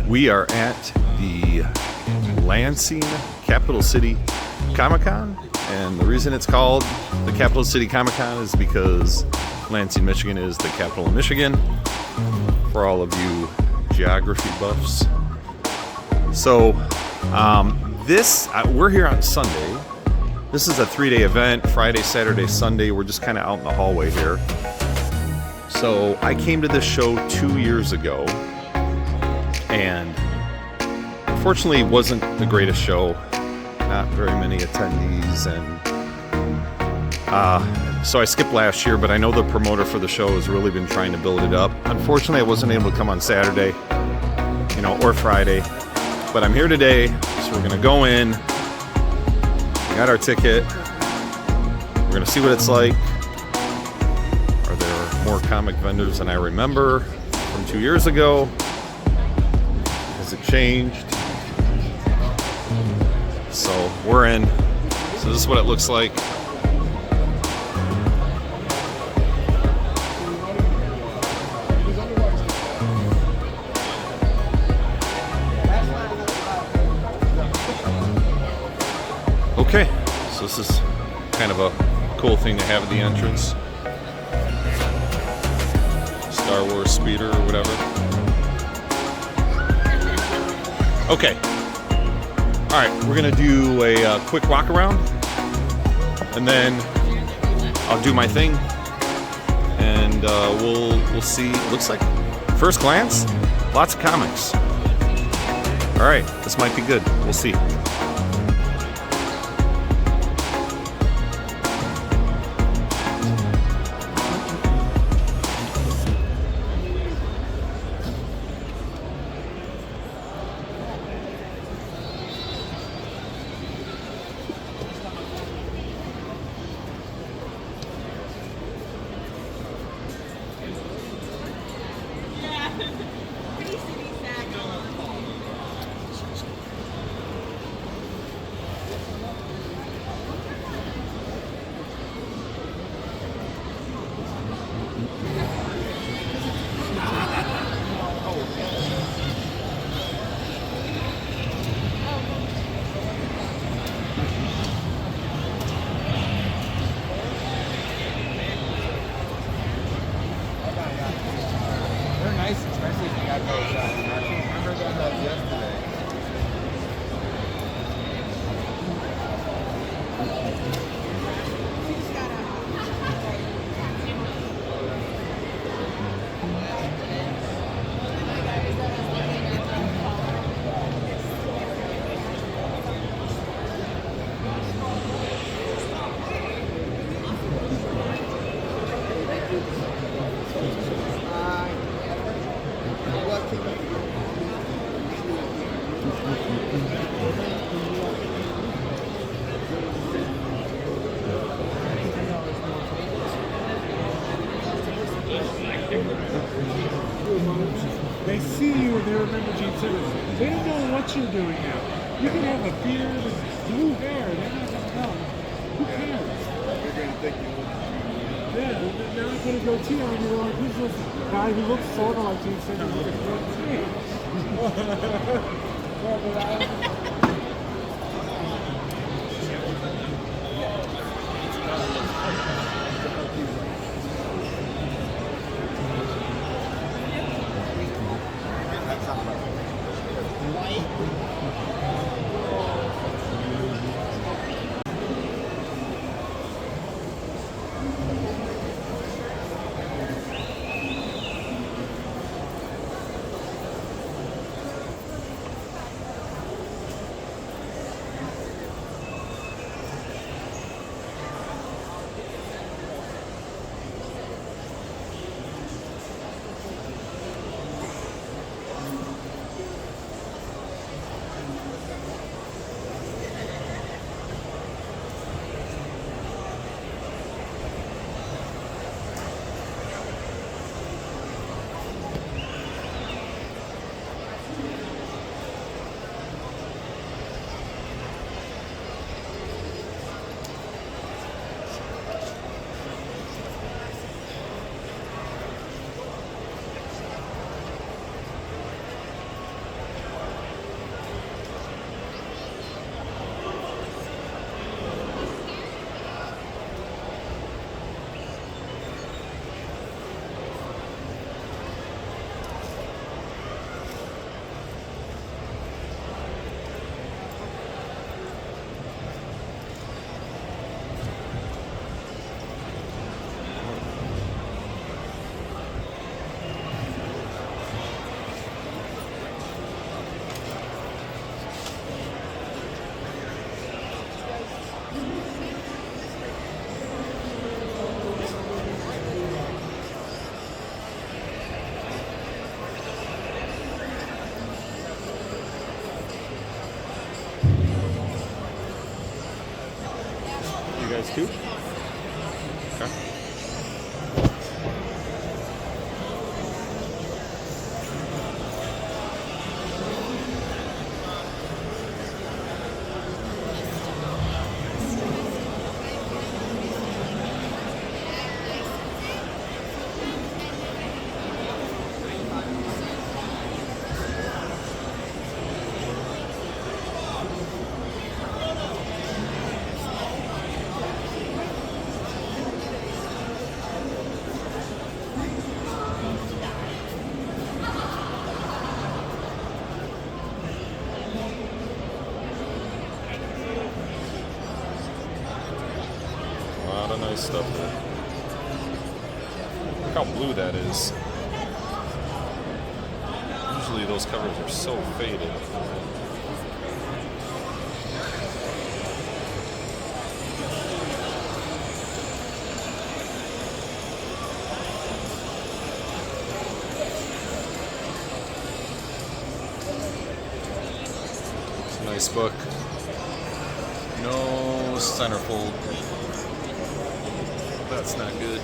We are at the Lansing Capital City Comic-Con, and the reason it's called the Capital City Comic-Con is because Lansing, Michigan is the capital of Michigan, for all of you geography buffs. So we're here on Sunday. This is a 3-day event, Friday, Saturday, Sunday. We're just kind of out in the hallway here. So I came to this show 2 years ago, and unfortunately it wasn't the greatest show. Not very many attendees, and so I skipped last year, but I know the promoter for the show has really been trying to build it up. Unfortunately, I wasn't able to come on Saturday, or Friday, but I'm here today, so we're gonna go in. We got our ticket. We're gonna see what it's like. Are there more comic vendors than I remember from 2 years ago? Has it changed? So we're in. So this is what it looks like. Okay, so this is kind of a cool thing to have at the entrance. Star Wars speeder or whatever. Okay. Alright, we're gonna do a quick walk around, and then I'll do my thing, and we'll see. Looks like, first glance, lots of comics. Alright, this might be good. We'll see. Especially if you got those, remember them yesterday. They see you and they remember Gene Simmons. They don't know what you're doing now. You can have a beard and blue hair. They're not going to know. Who cares? They're going to think you look. Yeah, now I put a goatee on you. Like, who's this guy who looks sort of like Gene Simmons with a goatee? size too? Okay. A lot of nice stuff there. Look how blue that is. Usually those covers are so faded. It's a nice book. No centerfold. That's not good.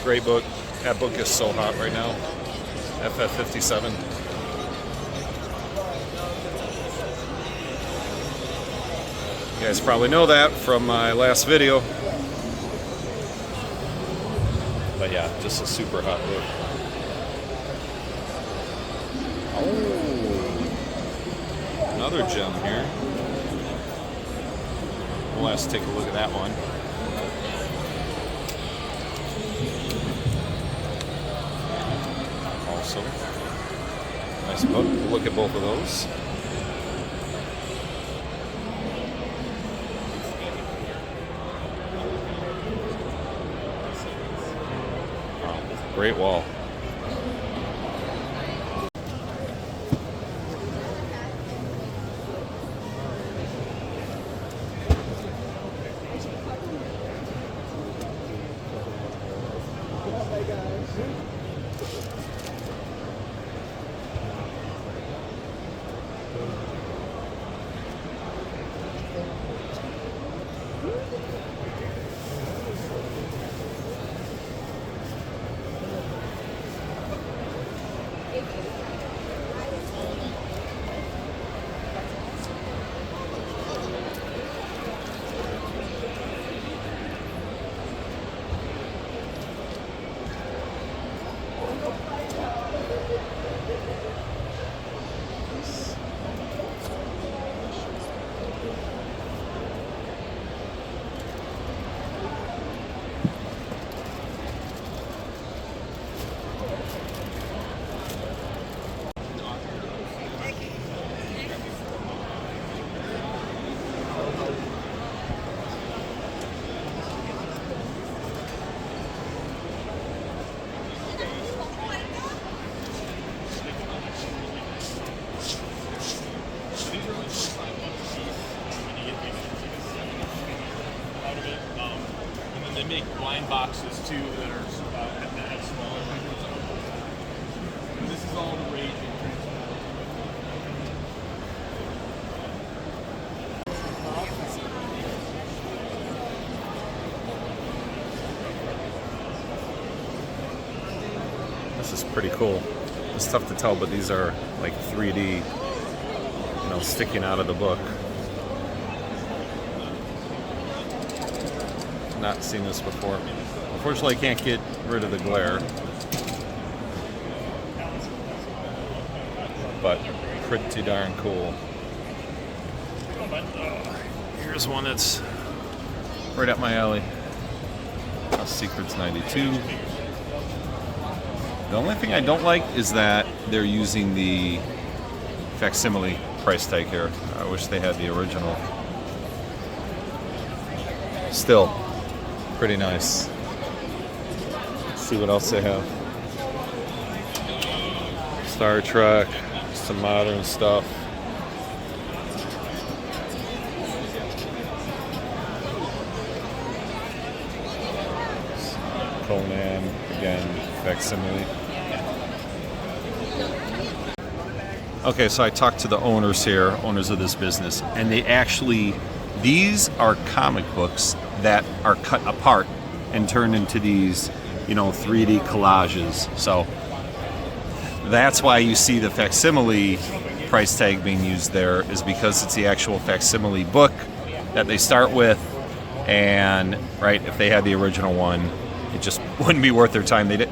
Great book. That book is so hot right now. FF57. You guys probably know that from my last video. But yeah, just a super hot book. Oh, another gem here. We'll have to take a look at that one. Also, nice book. We'll look at both of those. Wow, great wall. They make blind boxes too that are that have smaller figures. And this is all the rage in This is pretty cool. It's tough to tell, but these are like 3D, sticking out of the book. Not seen this before. Unfortunately, I can't get rid of the glare, but pretty darn cool. Here's one that's right up my alley. House Secrets 92. The only thing I don't like is that they're using the facsimile price tag here. I wish they had the original. Still, pretty nice. Let's see what else they have. Star Trek, some modern stuff. Conan, again, facsimile. Okay, so I talked to the owners here, owners of this business, and these are comic books that are cut apart and turned into these, 3D collages. So that's why you see the facsimile price tag being used there, is because it's the actual facsimile book that they start with. And right, if they had the original one, it just wouldn't be worth their time. You'd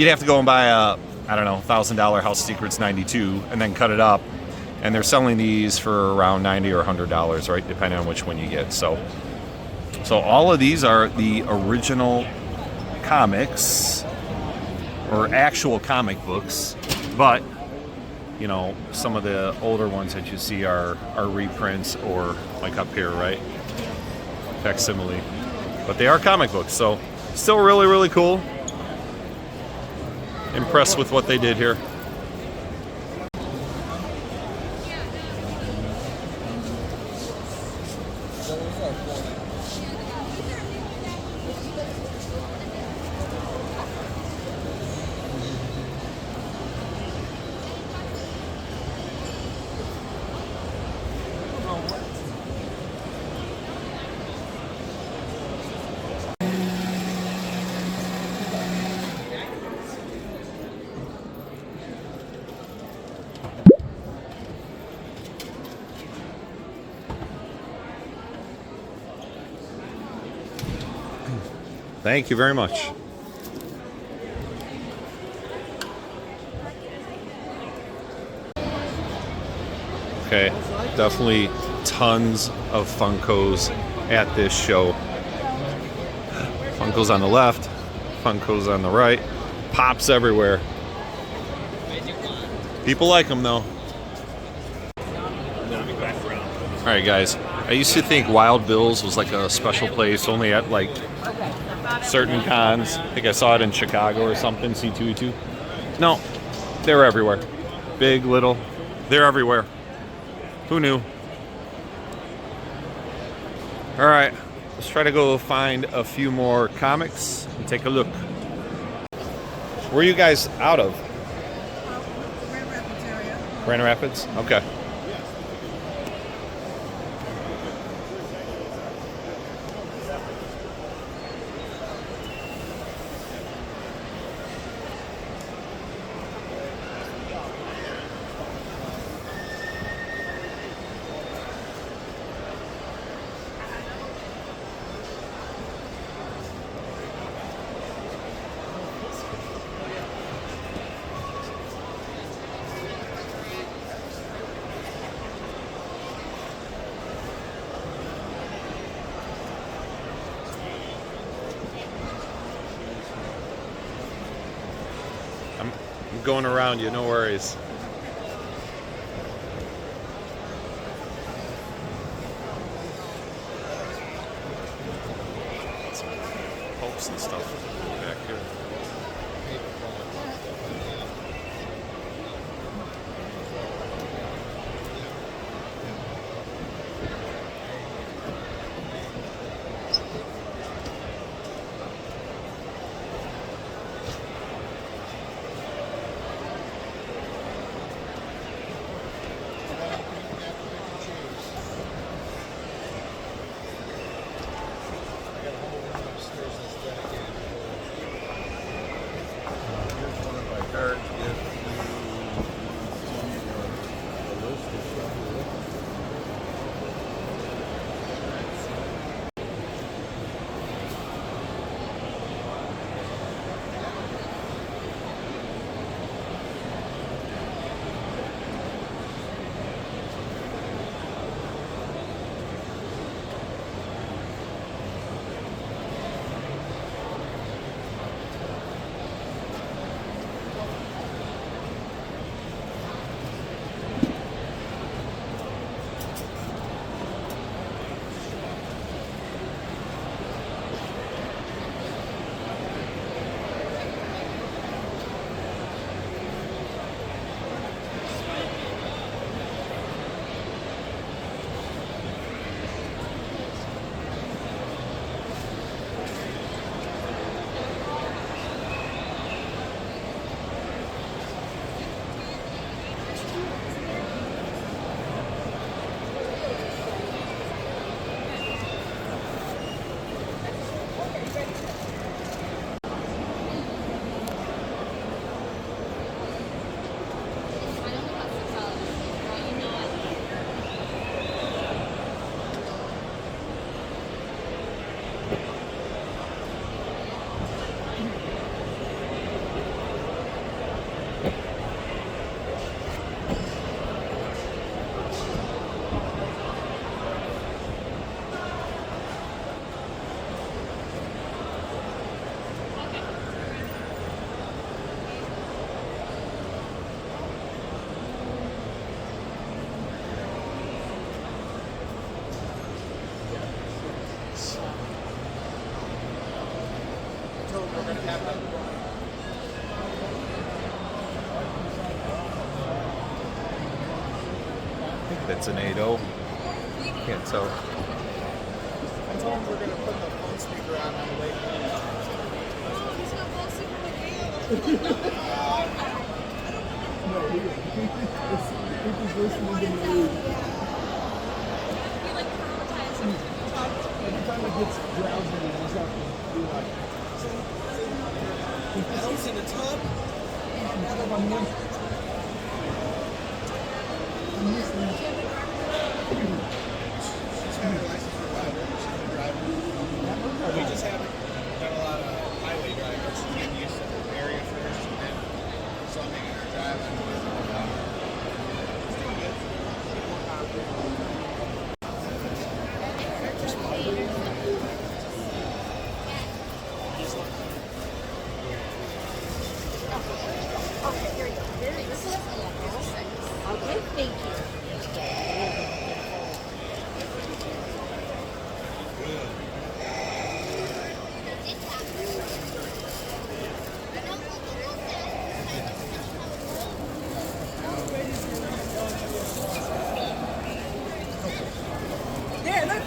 have to go and buy a, $1,000 House Secrets 92 and then cut it up. And they're selling these for around $90 or $100, right, depending on which one you get. So all of these are the original comics or actual comic books, but some of the older ones that you see are reprints, or like up here, right, facsimile. But they are comic books, so still really, really cool. Impressed with what they did here. Thank you very much. Okay, definitely tons of Funkos at this show. Funkos on the left, Funkos on the right, Pops everywhere. People like them though. All right, guys. I used to think Wild Bill's was like a special place only at like certain cons. I think I saw it in Chicago or something, C2E2. No, they're everywhere. Big, little, they're everywhere. Who knew? All right, let's try to go find a few more comics and take a look. Where are you guys out of? Grand Rapids area. Grand Rapids? Okay. I'm going around you, no worries. Some popes and stuff back here. I think that's an 8.0. Can't tell. I told him we're gonna put the phone speaker on the way. We just haven't done a lot of highway driving, so getting used to the area first, and then something in our drive. Okay, here you go. Very this is okay, thank you. There, look.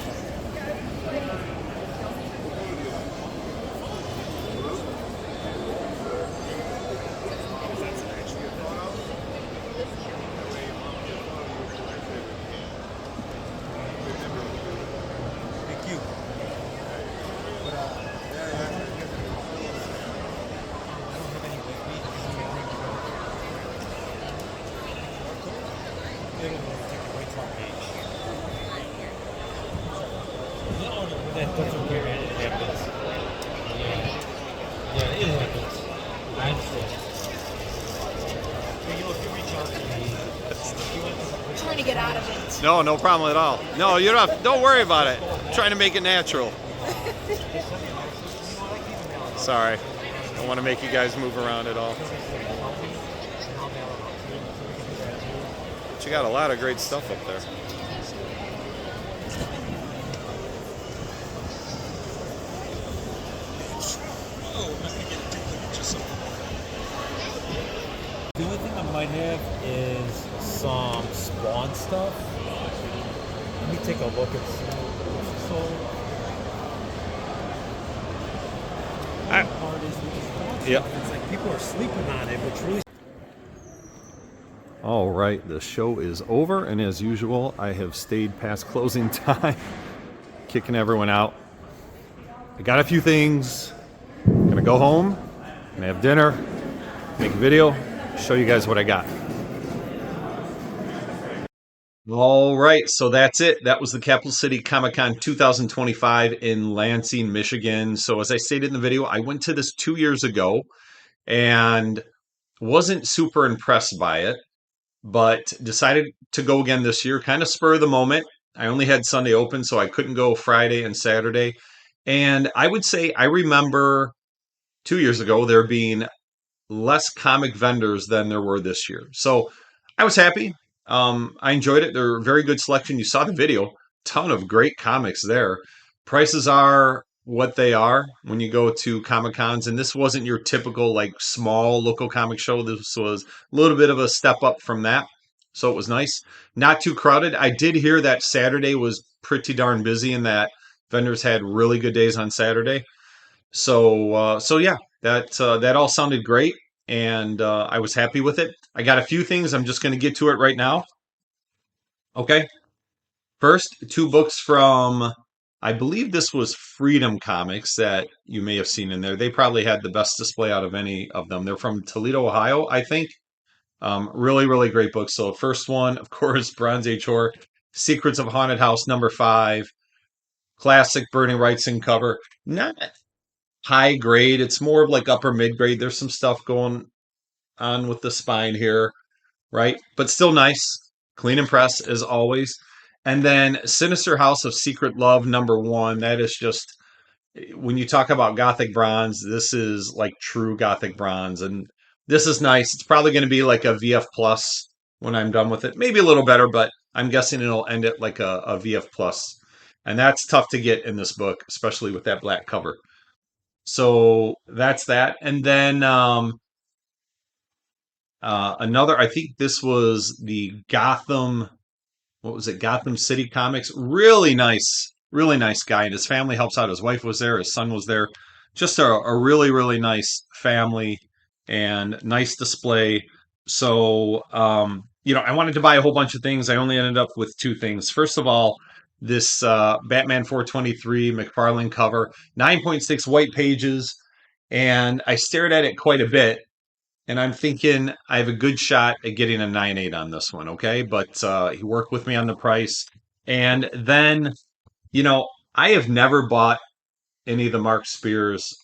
That's okay, man. It happens. Yeah, it happens. I understand. If you reach out to me, I'm trying to get out of it. No, no problem at all. No, you don't worry about it. I'm trying to make it natural. Sorry. Don't want to make you guys move around at all. But you got a lot of great stuff up there. the only thing I might have is some Spawn stuff. Let me take a look and see. Yep. It's like people are sleeping on it, which really. All right, the show is over, and as usual, I have stayed past closing time, kicking everyone out. I got a few things. I'm gonna go home and have dinner, make a video, show you guys what I got. All right, so that's it. That was the Capital City Comic Con 2025 in Lansing, Michigan. So as I stated in the video, I went to this 2 years ago and wasn't super impressed by it, but decided to go again this year, kind of spur of the moment. I only had Sunday open, so I couldn't go Friday and Saturday. And I would say I remember 2 years ago there being less comic vendors than there were this year. So I was happy. I enjoyed it. They're a very good selection. You saw the video, ton of great comics there. Prices are what they are when you go to Comic Cons, and this wasn't your typical like small local comic show. This was a little bit of a step up from that. So it was nice. Not too crowded. I did hear that Saturday was pretty darn busy and that vendors had really good days on Saturday. So yeah, that all sounded great, and I was happy with it. I got a few things. I'm just going to get to it right now. Okay. First, two books from, I believe this was Freedom Comics that you may have seen in there. They probably had the best display out of any of them. They're from Toledo, Ohio, I think. Really, really great books. So, first one, of course, Bronze Age Horror, Secrets of Haunted House #5, classic Burning Wrightson cover. Not high grade. It's more of like upper mid grade. There's some stuff going on with the spine here, right? But still nice. Clean and press as always. And then Sinister House of Secret Love #1. That is just, when you talk about Gothic bronze, this is like true Gothic bronze. And this is nice. It's probably going to be like a VF Plus when I'm done with it. Maybe a little better, but I'm guessing it'll end at like a VF Plus. And that's tough to get in this book, especially with that black cover. So that's that. And then another, I think this was the Gotham, what was it? Gotham City Comics. Really nice guy. And his family helps out. His wife was there, his son was there. Just a really, really nice family and nice display. So, I wanted to buy a whole bunch of things. I only ended up with two things. First of all, this Batman 423 McFarlane cover, 9.6 white pages. And I stared at it quite a bit and I'm thinking I have a good shot at getting a 9.8 on this one, okay? But he worked with me on the price. And then, I have never bought any of the Mark Spears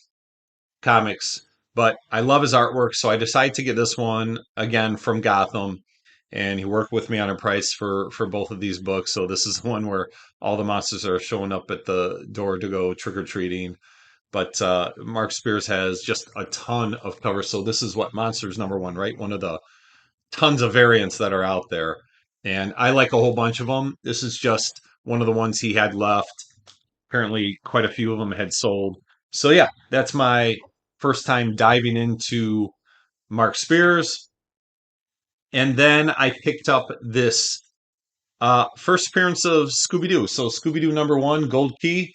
comics, but I love his artwork, so I decided to get this one again from Gotham. And he worked with me on a price for both of these books. So this is one where all the monsters are showing up at the door to go trick or treating. But Mark Spears has just a ton of covers. So this is what Monsters #1, right? One of the tons of variants that are out there. And I like a whole bunch of them. This is just one of the ones he had left. Apparently, quite a few of them had sold. So yeah, that's my first time diving into Mark Spears. And then I picked up this first appearance of Scooby Doo. So Scooby Doo #1, Gold Key,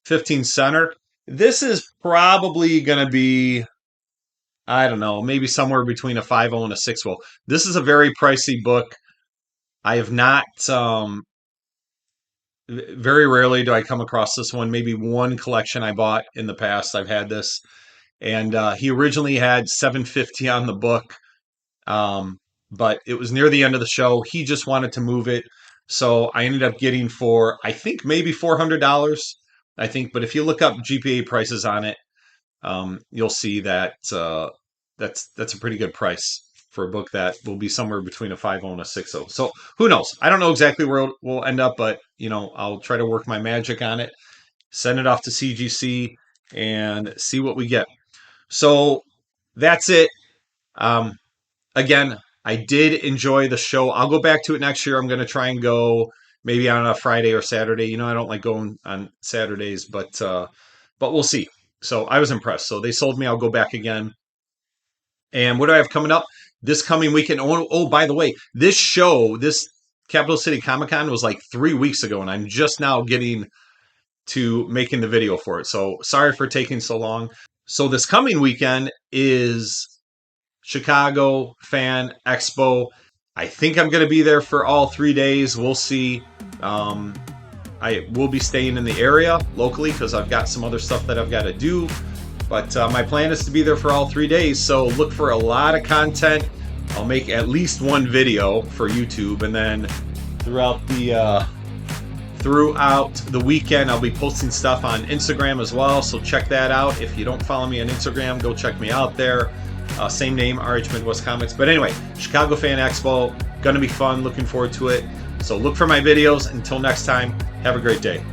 15 center. This is probably going to be, I don't know, maybe somewhere between a 5.0 and a 6.0. This is a very pricey book. I have not, very rarely do I come across this one. Maybe one collection I bought in the past, I've had this. And he originally had 750 on the book, but it was near the end of the show. He just wanted to move it. So I ended up getting for, I think, maybe $400. I think, but if you look up GPA prices on it, you'll see that that's a pretty good price for a book that will be somewhere between a 5.0 and a 6.0. So who knows? I don't know exactly where we'll end up, but I'll try to work my magic on it, send it off to CGC, and see what we get. So that's it. Again, I did enjoy the show. I'll go back to it next year. I'm going to try and go maybe on a Friday or Saturday. I don't like going on Saturdays, but we'll see. So I was impressed. So they sold me. I'll go back again. And what do I have coming up this coming weekend? Oh, by the way, this show, this Capital City Comic Con was like 3 weeks ago, and I'm just now getting to making the video for it. So sorry for taking so long. So this coming weekend is Chicago Fan Expo. I think I'm going to be there for all 3 days. We'll see. I will be staying in the area locally because I've got some other stuff that I've got to do. But my plan is to be there for all 3 days. So look for a lot of content. I'll make at least one video for YouTube, and then throughout the weekend, I'll be posting stuff on Instagram as well. So check that out. If you don't follow me on Instagram, go check me out there. Same name, RH Midwest Comics. But anyway, Chicago Fan Expo, gonna be fun. Looking forward to it. So look for my videos. Until next time, have a great day.